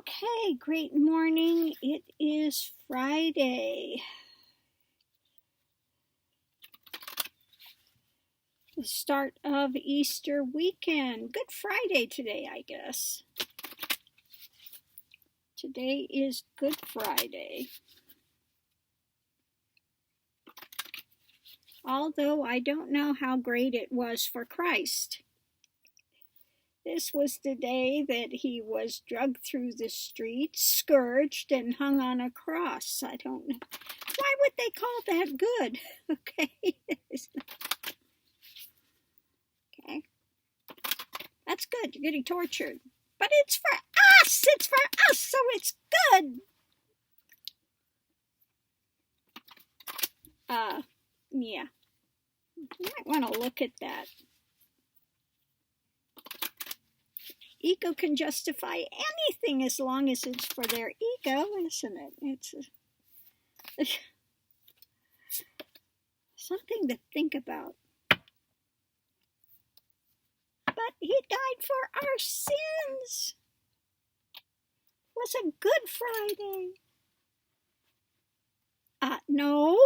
Okay, great morning. It is Friday. The start of Easter weekend. Good Friday today, I guess. Today is Good Friday. Although I don't know how great it was for Christ. This was the day that he was dragged through the streets, scourged, and hung on a cross. I don't know. Why would they call that good? Okay. Okay. That's good. You're getting tortured. But it's for us. It's for us, so it's good. Yeah. You might want to look at that. Ego can justify anything as long as it's for their ego, isn't it? It's something to think about. But he died for our sins. It was a Good Friday. No.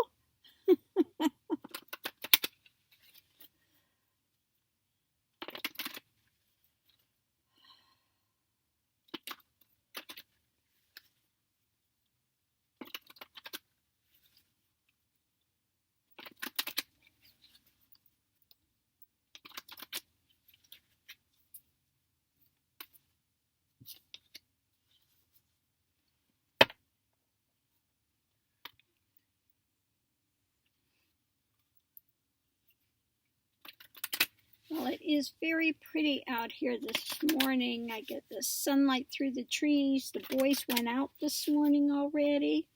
Well, it is very pretty out here this morning. I get the sunlight through the trees. The boys went out this morning already.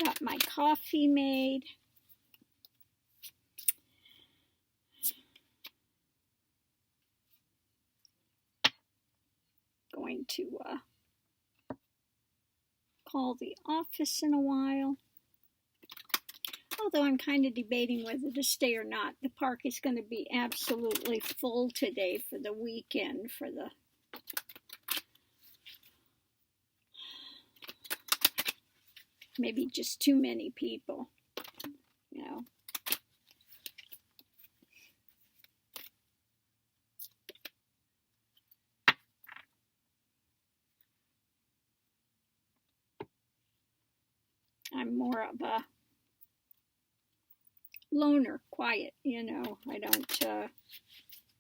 Got my coffee made. Going to call the office in a while. Although I'm kind of debating whether to stay or not. The park is going to be absolutely full today for the weekend, for the maybe just too many people, you know. I'm more of a loner, quiet, you know. I don't,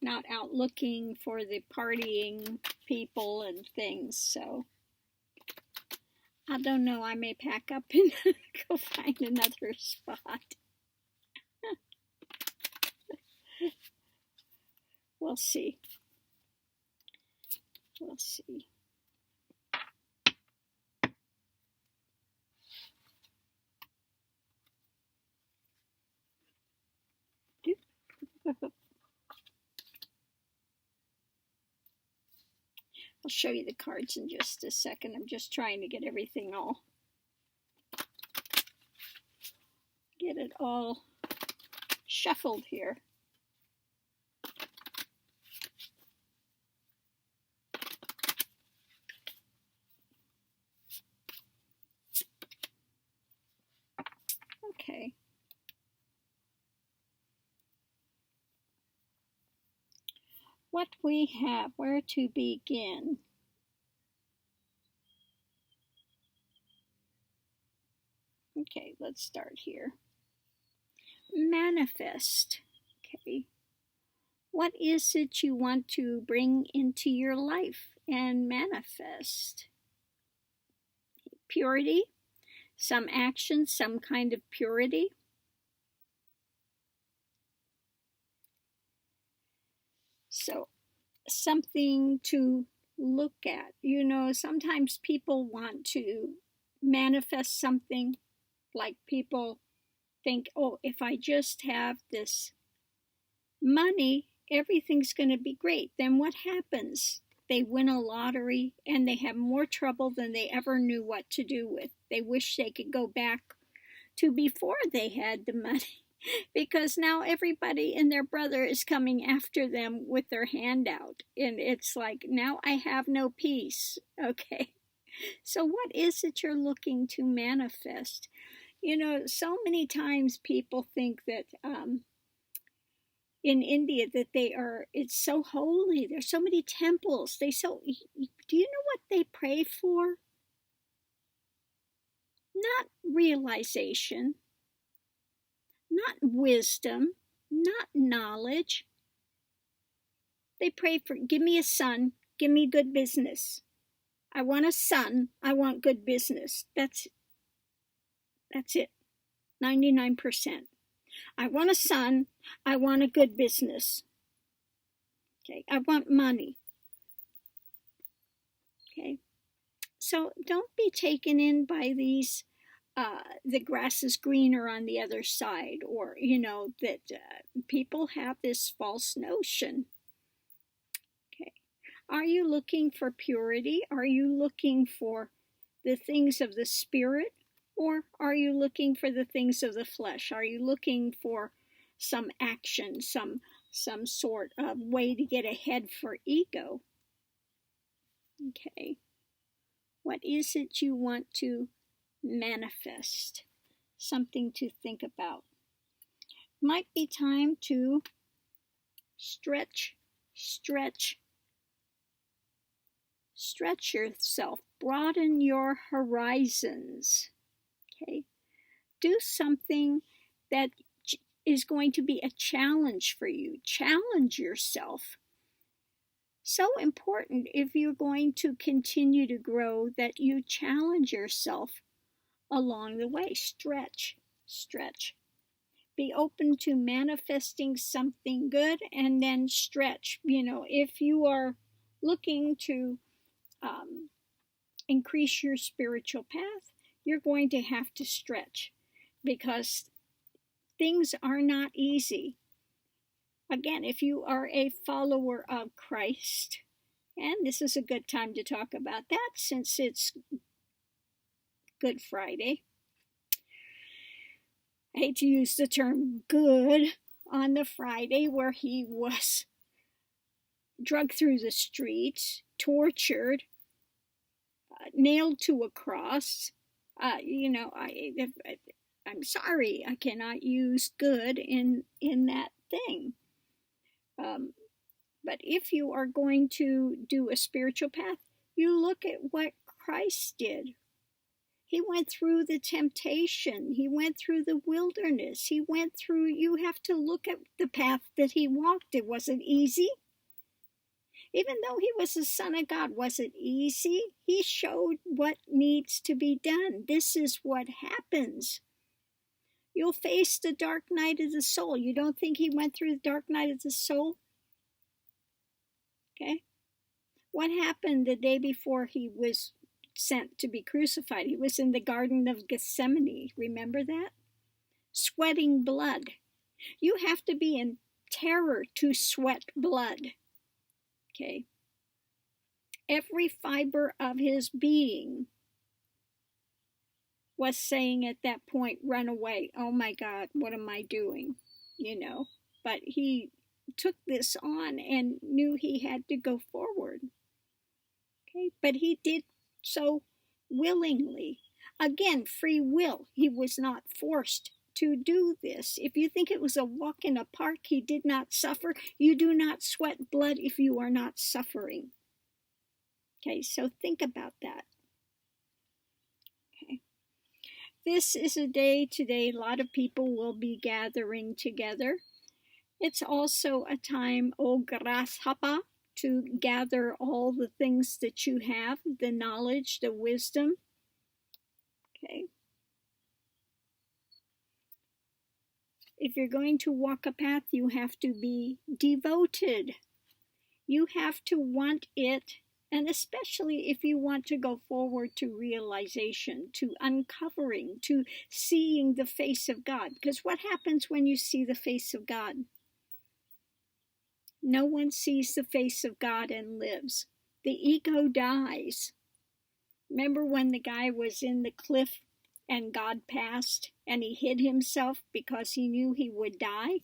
not out looking for the partying people and things, so I don't know. I may pack up and go find another spot. We'll see. We'll see. I'll show you the cards in just a second. I'm just trying to get everything get it all shuffled here. Okay. What we have, where to begin? Okay, let's start here. Manifest. Okay. What is it you want to bring into your life and manifest? Purity, some action, some kind of purity. So something to look at. You know, sometimes people want to manifest something, like people think, oh, if I just have this money, everything's going to be great. Then what happens? They win a lottery and they have more trouble than they ever knew what to do with. They wish they could go back to before they had the money. because now everybody and their brother is coming after them with their hand out. And it's like, now I have no peace. Okay. So what is it you're looking to manifest? You know, so many times people think that in India that it's so holy. There's so many temples. Do you know what they pray for? Not realization, not wisdom, not knowledge. They pray for, give me a son, give me good business. I want a son, I want good business. That's it. 99%. I want a son, I want a good business. Okay, I want money. Okay, so don't be taken in by these the grass is greener on the other side, or that people have this false notion. Okay, are you looking for purity? Are you looking for the things of the spirit, or are you looking for the things of the flesh? Are you looking for some action, some sort of way to get ahead for ego? Okay, what is it you want to manifest? Something to think about. Might be time to stretch yourself, broaden your horizons. Okay, do something that is going to be a challenge for you. Challenge yourself. So important if you're going to continue to grow that you challenge yourself along the way. Stretch. Be open to manifesting something good, and then stretch. If you are looking to increase your spiritual path, you're going to have to stretch, because things are not easy. Again, if you are a follower of Christ, and this is a good time to talk about that since it's Good Friday. I hate to use the term good on the Friday where he was dragged through the streets, tortured, nailed to a cross. I'm sorry, I cannot use good in that thing. But if you are going to do a spiritual path, you look at what Christ did. He went through the temptation. He went through the wilderness. You have to look at the path that he walked. It wasn't easy. Even though he was the Son of God, was it easy? He showed what needs to be done. This is what happens. You'll face the dark night of the soul. You don't think he went through the dark night of the soul? Okay. What happened the day before he was sent to be crucified? He was in the Garden of Gethsemane. Remember that? Sweating blood. You have to be in terror to sweat blood. Okay. Every fiber of his being was saying at that point, run away. Oh my God, what am I doing? But he took this on and knew he had to go forward. Okay, but he did so willingly. Again, free will. He was not forced to do this. If you think it was a walk in a park, he did not suffer. You do not sweat blood if you are not suffering. Okay, so think about that. Okay. This is a day today, a lot of people will be gathering together. It's also a time, O grasshopper, to gather all the things that you have, the knowledge, the wisdom. Okay. If you're going to walk a path, you have to be devoted. You have to want it, and especially if you want to go forward to realization, to uncovering, to seeing the face of God. Because what happens when you see the face of God? No one sees the face of God and lives. The ego dies. Remember when the guy was in the cliff and God passed and he hid himself because he knew he would die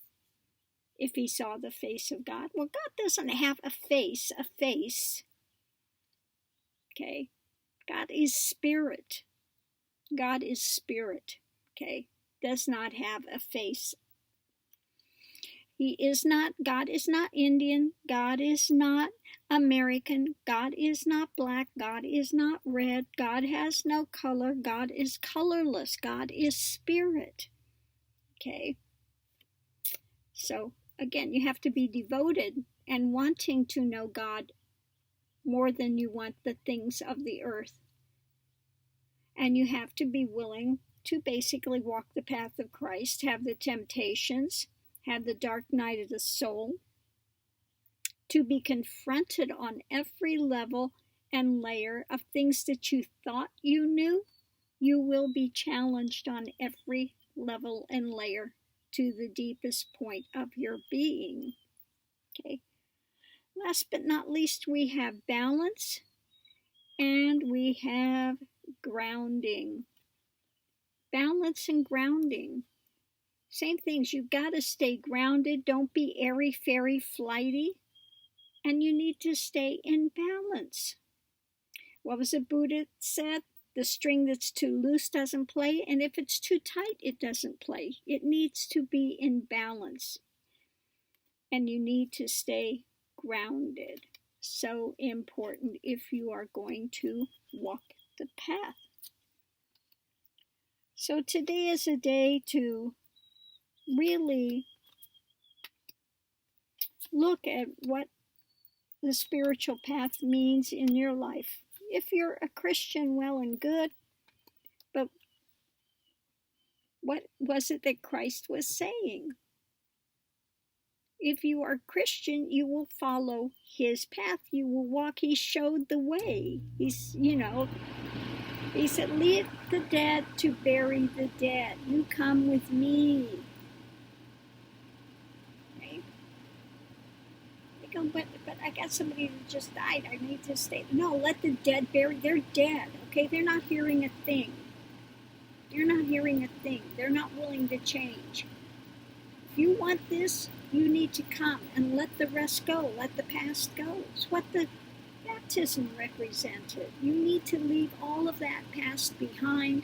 if he saw the face of God. Well, God doesn't have a face, okay? God is spirit. God is spirit, okay? Does not have a face. God is not Indian. God is not American. God is not black. God is not red. God has no color. God is colorless. God is spirit, okay? So, again, you have to be devoted and wanting to know God more than you want the things of the earth. And you have to be willing to basically walk the path of Christ, have the temptations, have the dark night of the soul, to be confronted on every level and layer of things that you thought you knew. You will be challenged on every level and layer to the deepest point of your being. Okay. Last but not least, we have balance and we have grounding. Balance and grounding. Same things. You've got to stay grounded. Don't be airy, fairy, flighty. And you need to stay in balance. What was it Buddha said? The string that's too loose doesn't play, and if it's too tight, it doesn't play. It needs to be in balance. And you need to stay grounded. So important if you are going to walk the path. So today is a day to really look at what the spiritual path means in your life. If you're a Christian, well and good, but what was it that Christ was saying? If you are Christian, you will follow his path. You will walk. He showed the way. He said, leave the dead to bury the dead. You come with me. Okay? They go, but I got somebody that just died. I need to stay. No, let the dead bury. They're dead. Okay? They're not hearing a thing. They're not hearing a thing. They're not willing to change. If you want this, you need to come and let the rest go. Let the past go. It's what the baptism represented. You need to leave all of that past behind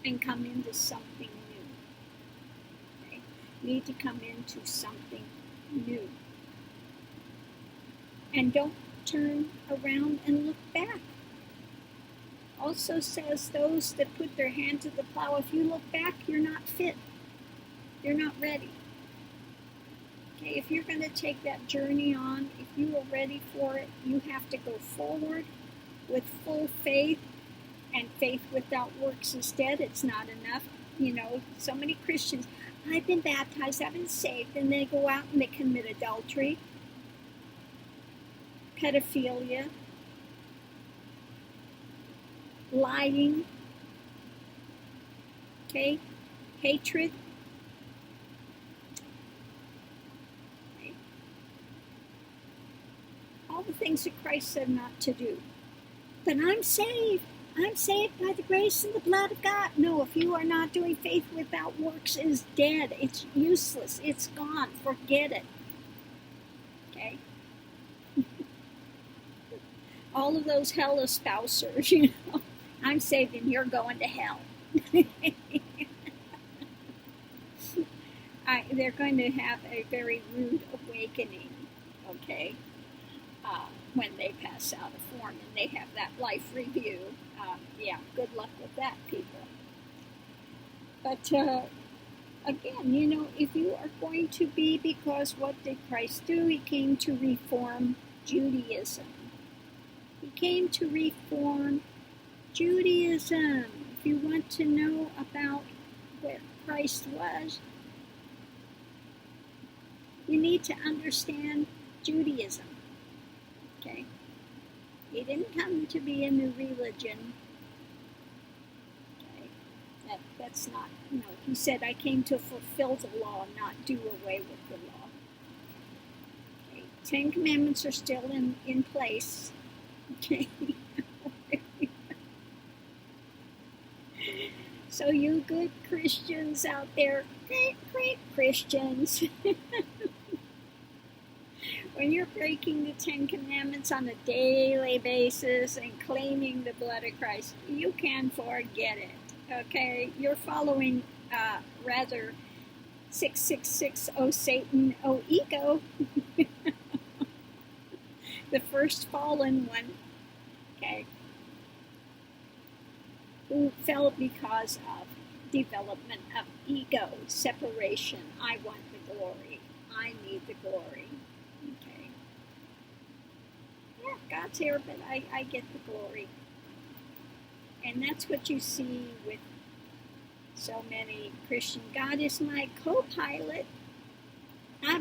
and come into something new. Okay? You need to come into something new. And don't turn around and look back. Also says those that put their hand to the plow, if you look back, you're not fit. You're not ready. Okay, if you're going to take that journey on, if you are ready for it, you have to go forward with full faith, and faith without works is dead. It's not enough. You know, so many Christians, I've been baptized, I've been saved, and they go out and they commit adultery, pedophilia, lying, okay, hatred. Okay. All the things that Christ said not to do. But I'm saved. I'm saved by the grace and the blood of God. No, if you are not doing faith without works, it is dead. It's useless. It's gone. Forget it. Okay? All of those hell espousers, you know. I'm saved and you're going to hell. They're going to have a very rude awakening, okay, when they pass out a form and they have that life review. Yeah, good luck with that, people. But again, you know, if you are going to be, because what did Christ do? He came to reform Judaism. He came to reform Judaism. If you want to know about what Christ was, you need to understand Judaism. Okay? He didn't come to be a new religion. Okay? That's not, you know, he said, I came to fulfill the law, not do away with the law. Okay? 10 Commandments are still in place. Okay? So you good Christians out there, great Christians, when you're breaking the Ten Commandments on a daily basis and claiming the blood of Christ, you can forget it. Okay, you're following rather 666, oh Satan, oh ego, the first fallen one. Okay, who fell because of development of ego, separation. I want the glory. I need the glory. Okay. Yeah, God's here, but I get the glory. And that's what you see with so many Christian. God is my co-pilot.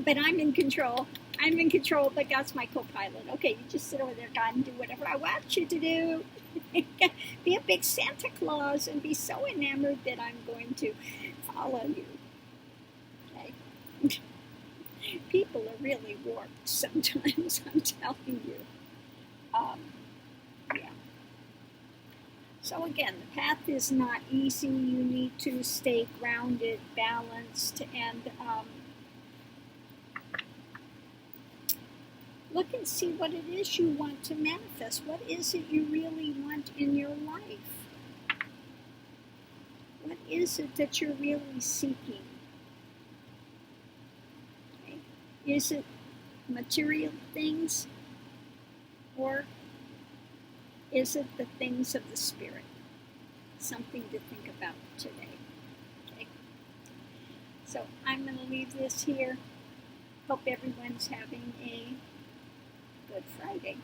But I'm in control. I'm in control, but God's my co-pilot. Okay, you just sit over there, God, and do whatever I want you to do. Be a big Santa Claus and be so enamored that I'm going to follow you. Okay? People are really warped sometimes, I'm telling you. Yeah. So again, the path is not easy. You need to stay grounded, balanced, and look and see what it is you want to manifest. What is it you really want in your life? What is it that you're really seeking? Okay. Is it material things, or is it the things of the Spirit? Something to think about today. Okay. So I'm going to leave this here. Hope everyone's having a Good Friday.